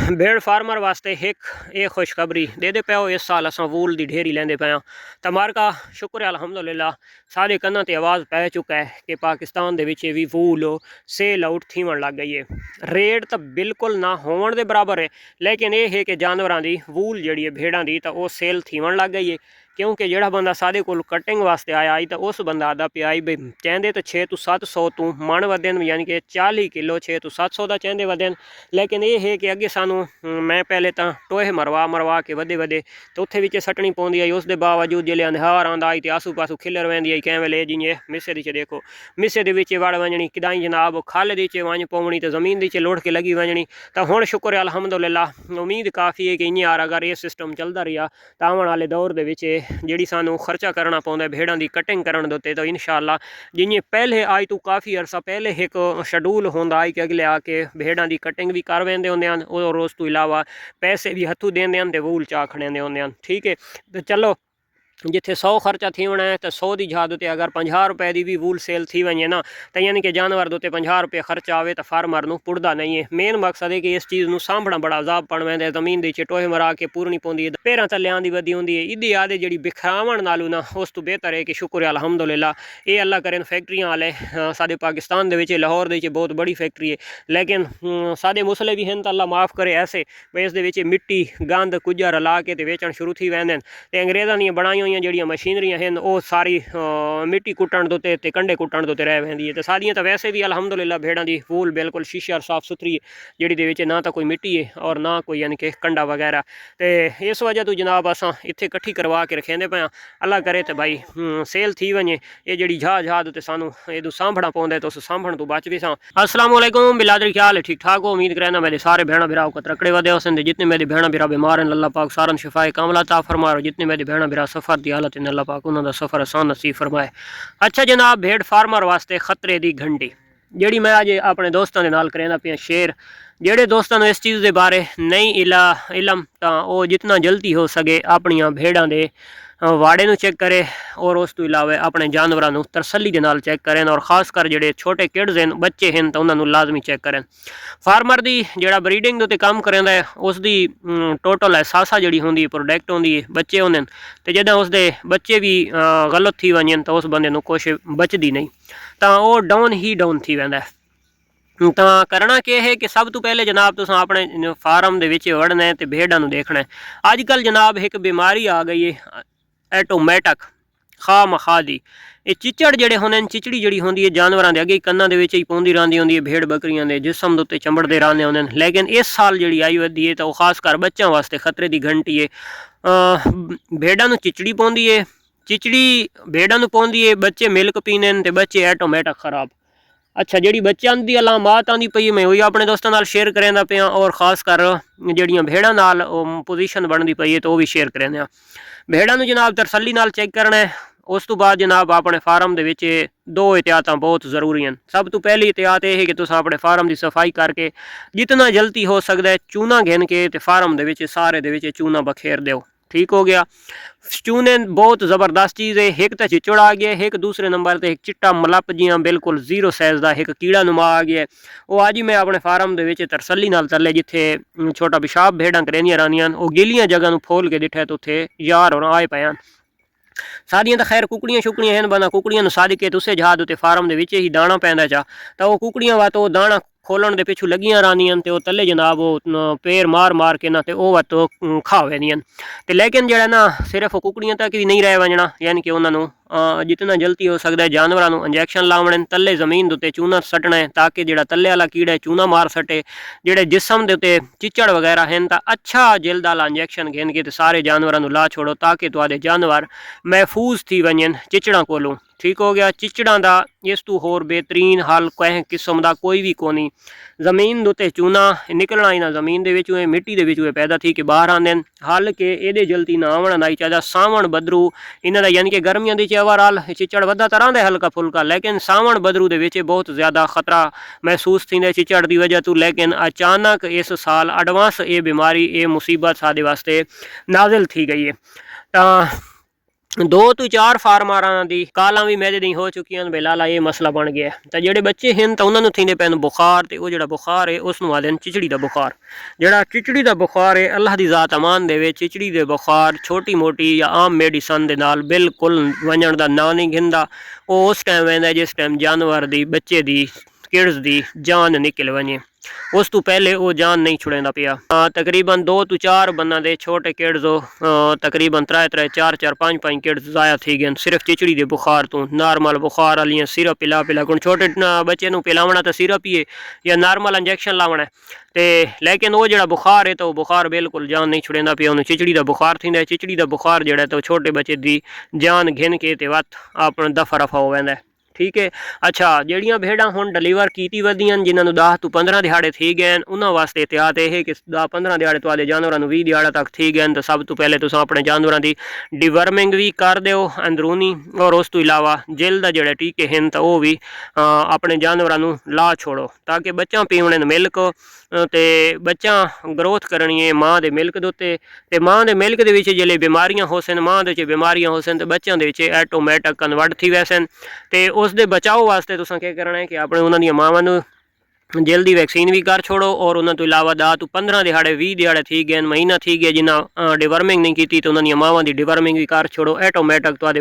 भेड़ फार्मर वास्ते एक ये खुशखबरी दे दे पाओ। इस साल असां वूल दी ढेरी लेंदे पाया तो मारका शुक्र है अल्हम्दुलिल्लाह सारे कन्ना ते आवाज़ पै चुका है कि पाकिस्तान दे विच भी वूल सेल आउट थीवन लग गई है। रेट तो बिल्कुल ना होवन दे बराबर है, लेकिन ये है कि जानवरां दी वूल जिहड़ी है भेड़ां दी तो वो सेल थीवन लग गई है। क्योंकि जोड़ा बंदा सादे कोल कटिंग वास्ते आया आई तो उस बंदा आदा पिया आई भाई चेंदे तो 6 तो 700 तू मन वधन, यानी कि 40 किलो 6 तो 700 का चेंदे वधन। लेकिन ये है कि अगे सानू मैं पहले तो टोहे मरवा के वधे वधे तो उत्थे विच सटनी पौंदी आई। उस दे बावजूद जिले अंधार आंदा आई तो आसू पासू खिलर वेंदी आई। कै वेले जियां मिस्से दी देखो मिस्से दे विच वड़ वंजनी किदाई जनाब खल दी वंज पौनी तो जमीन दी लुढ़ के लगी वंजनी। तो हुण शुक्र है अल्हम्दुलिल्लाह उम्मीद काफ़ी है कि इं यार अगर ये सिस्टम चलता रहा तो आने वाले दौर दे विच जिहड़ी सानू खर्चा करना पौंदा भेड़ां दी कटिंग करन दे उत्ते तो इंशाअल्लाह जियां पहले आज तो काफ़ी अरसा पहले एक शेड्यूल होंदा आई कि अगले आके भेड़ां दी कटिंग भी कर वेंदे होंदे हन और उस तो इलावा पैसे भी हथू देंदे हन ते वूल चा खड़ेंदे होंदे हन। ठीक है, तो चलो जिथे 100 खर्चा थी होना है तो 100 की जाद उत्ते अगर 50 रुपए की भी वूल सेल थी वजे ना तो यानी कि जानवर के उत्ते 50 रुपये खर्चा आए तो फार्मर को पुड़ता नहीं है। मेन मकसद है कि इस चीज़ को सांभना बड़ा अजाब पड़ पैंदा है। जमीन के टोहे मरा के पूरनी पौंदी है, पैरों थले आँदी वधी होंदी है। इदी आदे जी बिखरावन नालों ना उस तो बेहतर है कि शुक्र है अल्हम्दुलिल्लाह ये अल्लाह करें फैक्ट्रियां वाले साडे पाकिस्तान के लाहौर के बहुत बड़ी फैक्ट्री है, लेकिन साडे मुसले भी हैं तो अल्लाह माफ़ करे ऐसे भाई इस मिट्टी गंद कुजा रला के वेचण शुरू थी वेंदे ते अंग्रेज़ां दी बनाई जड़ियाँ मशीनरियां हैं वो सारी मिट्टी कुट्टण दे ते कंडे कुट्टण दे रह वेंदी है। तो सारियां तो वैसे भी अल्हम्दुलिल्लाह भेड़ां दी वूल बिल्कुल शीशा और साफ सुथरी है, जिहड़ी दे विच ना तो कोई मिट्टी है और ना कोई यानी कि कंडा वगैरह। तो इस वजह तो जनाब असां इत्थे इकट्ठी करवा के रखेंदे पे अल्लाह करे तो भाई सेल थी वजे। ये जिहड़ी जहाज ते सानू इदू सांभना पौंदा तो उस सांभण तो बच भी सां। अस्सलाम वालेकुम बिलादरी, क्या हाल है? ठीक ठाक हो? उम्मीद करना मेरे सारे भेड़ा बिरा को तकड़े वधे होसन। जितने मेरे भेड़ा बिरा बीमार हैं अल्लाह पाक सारन शिफाए कामला ता फरमाए। जितने मेरे भेड़ा बिरा सफ़र की हालत है अल्लाह पाक उन्होंने सफ़र आसान नसीब फरमाए। अच्छा जनाब, भेड़ फार्मर वास्ते खतरे की घंटी जिहड़ी मैं अज अपने दोस्तों के नाल करेंदा पिया शेयर। जेड़े दोस्तों इस चीज़ के बारे नहीं इलम तो वो जितना जल्दी हो सके अपनिया भेड़ां दे वाड़े नूं चेक करे और उस तो इलावा अपने जानवरों नूं तसल्ली दे नाल चेक करें और खासकर जेड़े छोटे किड्स हैं बच्चे हैं तो उन्होंने लाजमी चेक करें। फार्मर दी जेड़ा ब्रीडिंग दे उत्ते काम करेंदा है उसकी टोटल एहसासा जिहड़ी होंदी प्रोडक्ट होंदी है बच्चे होंदे तो जदां उसदे बच्चे भी गलत थी वजन तो उस बंदे नूं कुछ बचदी नहीं, तो वो डाउन ही डाउन थी वैंदा है। तो करना क्या है कि सब तो पहले जनाब तुम अपने फार्म के वड़ना है तो भेड़ां नूं देखना है। अजकल जनाब एक बीमारी आ गई है ऐटोमैटिक खा मखा दी। ये चिचड़ जड़े होने चिचड़ी जी होंगी है जानवरों के अगे कन्ना ही पौंदी रही होंगी है भेड़ बकरियां के जिसम के उत्ते चंबड़ते रहने होंगे। लेकिन इस साल जी आई वधी है तो वह खासकर बच्चों वास्ते खतरे की घंटी है। भेड़ां नूं चिचड़ी पौंदी है, चिचड़ी भेड़ां नूं पौंदी है, बच्चे मिल्क पीने तो बच्चे ऐटोमैटिक खराब। अच्छा जी बच्चों की अलामत आँदी पई मैं वही अपने दोस्तों नाल शेयर करेंदा पिया और खासकर जड़ियाँ भेड़ां नाल पोजीशन बनती पई है तो वह भी शेयर करेंदा। भेड़ां नूं जनाब तसल्ली नाल चेक करना है। उस तो बाद जनाब अपने फार्म दे विच दो एहतियातां बहुत जरूरी हैं। सब तो पहली एहतियात यह है कि तुम अपने फार्म की सफाई करके जितना जल्दी हो सकता है चूना गिन के ते फार्म दे विच सारे दे विच चूना बखेर दो। ठीक हो गया। चूने बहुत ज़बरदस्त चीज़ है। एक तो चिचड़ आ गया, एक दूसरे नंबर पर एक चिट्टा मलप जियां बिल्कुल जीरो साइज़ का एक कीड़ा नुमा आ गया। वो अज ही मैं अपने फार्म के तरसली नाल तले जिथे छोटा पेशाब भेड़ां करेंदियां रहंदियां वो गिलियां जगह खोल के दिठा तो उत्थे यार और आए पे सारियां तो खैर कुकड़ियां शुकड़ियां हैं बना कुकड़ियां सद के तुसे जहाज उत्ते फार्म के ही दाणा पैंदा चा तो वह कुकड़ियां वा तो दाणा खोलन के पिछू लगियां रहंदियां तो तले जनाब वो पैर मार मार के ना तो वह तो खा वेंदियां। तो लेकिन जड़ा ना सिर्फ कुकड़ियां तक भी नहीं रह वजना, यानी कि उन्होंने जितना जल्दी हो सकता है जानवरों इंजैक्शन लावने तले जमीन के उत्ते चूना सटना है ताकि जो तले वाला कीड़ा चूना मार सटे। जोड़े जिसम के उत्ते चिचड़ वगैरह हैं तो अच्छा जिल्द वाला इंजैक्शन गिन के सारे जानवरों ला छोड़ो ताकि तुहाडे जानवर महफूज थी वजन चिचड़ां कोलों। ठीक हो गया। चिचड़ां का इस तू होर बेहतरीन हल कहीं किस्म का कोई भी कोनी। जमीन उत्ते चूना निकलना ही ना जमीन के विचों मिट्टी के विचों पैदा थी के बाहर आते हैं। हल के ये जल्दी ना आवना नहीं चाहिए। सावण बदरू इन्हों यानी कि गर्मियों की ओवरऑल चिचड़ वधा तो रहा हल्का फुल्का, लेकिन सावण बदरू के बहुत ज़्यादा खतरा महसूस थी चिचड़ की वजह तो। लेकिन अचानक इस साल एडवांस ये बीमारी ये मुसीबत साडे वास्ते नाजिल थी गई है। 2 ਤੋਂ 4 ਫਾਰਮਾਰਾਂ ਦੀ ਕਾਲਾਂ ਵੀ ਮੈਦੇ ਦੀਆਂ ਹੋ ਚੁੱਕੀਆਂ ਨੇ ਲਾਲਾ ਇਹ ਮਸਲਾ ਬਣ ਗਿਆ ਤਾਂ ਜਿਹੜੇ ਬੱਚੇ ਹਨ ਤਾਂ ਉਹਨਾਂ ਨੂੰ ਥੀਂਦੇ ਪੈਣ ਬੁਖਾਰ ਤੇ ਉਹ ਜਿਹੜਾ ਬੁਖਾਰ ਹੈ ਉਸ ਨੂੰ ਆਖਦੇ ਨੇ ਚਿਚੜੀ ਦਾ ਬੁਖਾਰ ਜਿਹੜਾ ਚਿਚੜੀ ਦਾ ਬੁਖਾਰ ਹੈ ਅੱਲਾਹ ਦੀ ਜ਼ਾਤ ਅਮਾਨ ਦੇ ਵਿੱਚ ਚਿਚੜੀ ਦੇ ਬੁਖਾਰ ਛੋਟੀ ਮੋਟੀ ਜਾਂ ਆਮ ਮੈਡੀਸਨ ਦੇ ਨਾਲ ਬਿਲਕੁਲ ਵੰਜਣ ਦਾ ਨਾਂ ਨਹੀਂ ਗਿੰਦਾ ਉਹ ਉਸ ਟਾਈਮ ਵੈਂਦਾ ਜਿਸ ਟਾਈਮ ਜਾਨਵਰ ਦੀ ਬੱਚੇ ਦੀ किड्स दी जान निकल वजे उस तो पहले वो जान नहीं छुड़ेंदा पिया तकरीबन 2 तो 4 बन्ना दे छोटे किड्स तकरीबन 3 4 5 किड्स ज़ाया थी गए सिर्फ चिचड़ी दे बुखार तो नॉर्मल बुखार वाली सिरप पिला पिला कुण छोटे बच्चे नूं पिलावना तो सिरप ही है या नॉर्मल इंजैक्शन लावना ते लेकिन वो जो बुखार है तो बुखार बिल्कुल जान नहीं छुड़ेंदा पिया उन्होंने चिचड़ी का बुखार थी चिचड़ी का बुखार जो तो छोटे बच्चे की जान घिन के वत अपना दफा रफा हो वैंदा ठीक है। अच्छा जड़ियाँ भेड़ा हुण डिलीवर की वधियां जिन्होंने 10 तो 15 दिहाड़े थी गए उन्होंने वास्ते एहतियात यह कि 10-15 दिहाड़े तुहाडे जानवरां नूं 20 दिहाड़ा तक थी गए तो सब तो पहले तुसीं अपने जानवरां की डिवर्मिंग भी कर दिओ अंदरूनी और उस तो इलावा जिल दा जिहड़े टीके हैं तो वह भी अपने जानवरां नूं ला छोड़ो ताकि बच्चा पीवणे मिल्क ते बच्चा ग्रोथ करनी है माँ के मिल्क दे उत्ते ते माँ के मिल्क दे विच जिहड़े बीमारियां हो सन माँ दे बीमारियां हो सन तो बच्चों के ऐटोमैटिक कन्वर्ट थी वैसन ते उस दे बचाव वास्ते तुसां क्या करना है कि अपने उन्हां दी मावां नूं जेल की वैक्सीन भी कर छोड़ो और उन्होंने तो इलावा 10 तो 15 दिहाड़े 20 दिहाड़े थी गए महीना थी गया जिन्हें डिवर्मिंग नहीं की तो उन्होंने मावां की डिवर्मिंग भी कर छोड़ो ऐटोमैटिक तो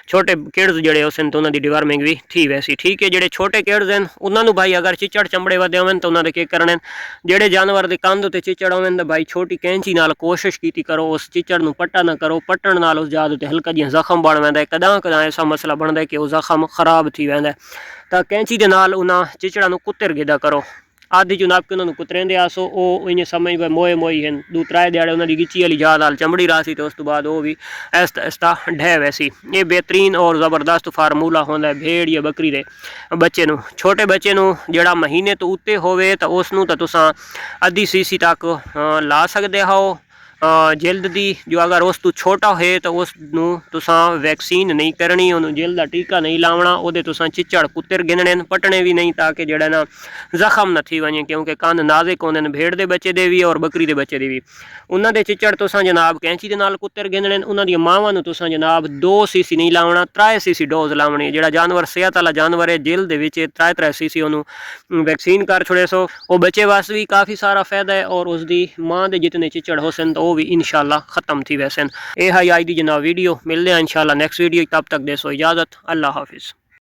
छोटे किड्स जोड़े उसन तो उन्होंने डिवर्मिंग भी थी वैसी ठीक है। जोड़े छोटे किड्स हैं उन्होंने भाई अगर चिचड़ चमड़े वधे होवन तो उन्होंने क्या करना जोड़े जानवर के कंध उत्ते चिचड़ होवन तो भाई छोटी कैंची नाल कोशिश की करो उस चिचड़ नूं पट्टा ना करो पट्टण नाल उस जाद उत्ते हल्का जिहा जख्म बन वैंदा है कदां कदां ऐसा मसला बनता है कि वह जख्म खराब थी वैंदा है तो कैंची दे नाल उन्हां चिचड़ां नूं कुतर गिदा करो आदि जुनाब के उन्होंने कुतरेंदे आसो वो इन्हें समझ भाई मोए मोई हैं 2-3 दिहाड़े उन्होंने गिच्ची वाली याद आल चमड़ी रासी तो उस तो बाद वो भी ऐसा ऐसा ढह वैसी ये बेहतरीन और ज़बरदस्त फार्मूला होंदा है भेड़ या बकरी दे बच्चे नूं छोटे बच्चे नूं जिहड़ा महीने तो उत्ते होवे तो उसनूं तो तुसां अद्धी सीसी तक ला सकदे हो जिल्द दी जो अगर उस तो छोटा है तो उसनूं तुसां वैक्सीन नहीं करनी उन्होंने जिल्द का टीका नहीं लावना वो तुसां चिचड़ कुत्तर गिनने पटने भी नहीं ताकि जड़ा ना जख्म न थी वजे क्योंकि कंध नाजुक होंदे भेड़ के बच्चे दे भी और बकरी के बच्चे दे भी उन्होंने चिचड़ तुसां जनाब कैंची दे नाल कुत्तर गिनने उन्होंने मावां नूं तुसां जनाब 2 सीसी नहीं लावना 3 सीसी डोज लावनी जिहड़ा जानवर सेहत वाला जानवर है जिल्द दे विच 3 सीसी उन्होंने वैक्सीन कर छोड़े सो वो बच्चे वास्ते भी काफ़ी सारा फायदा है और उसकी माँ के जितने चिचड़ हो सन तो भी इंशाल्लाह ख़त्म थी वैसे ये है आज की जनाब वीडियो मिलते हैं इंशाल्लाह नेक्स्ट वीडियो तब तक दे सो इजाज़त अल्लाह हाफिज़।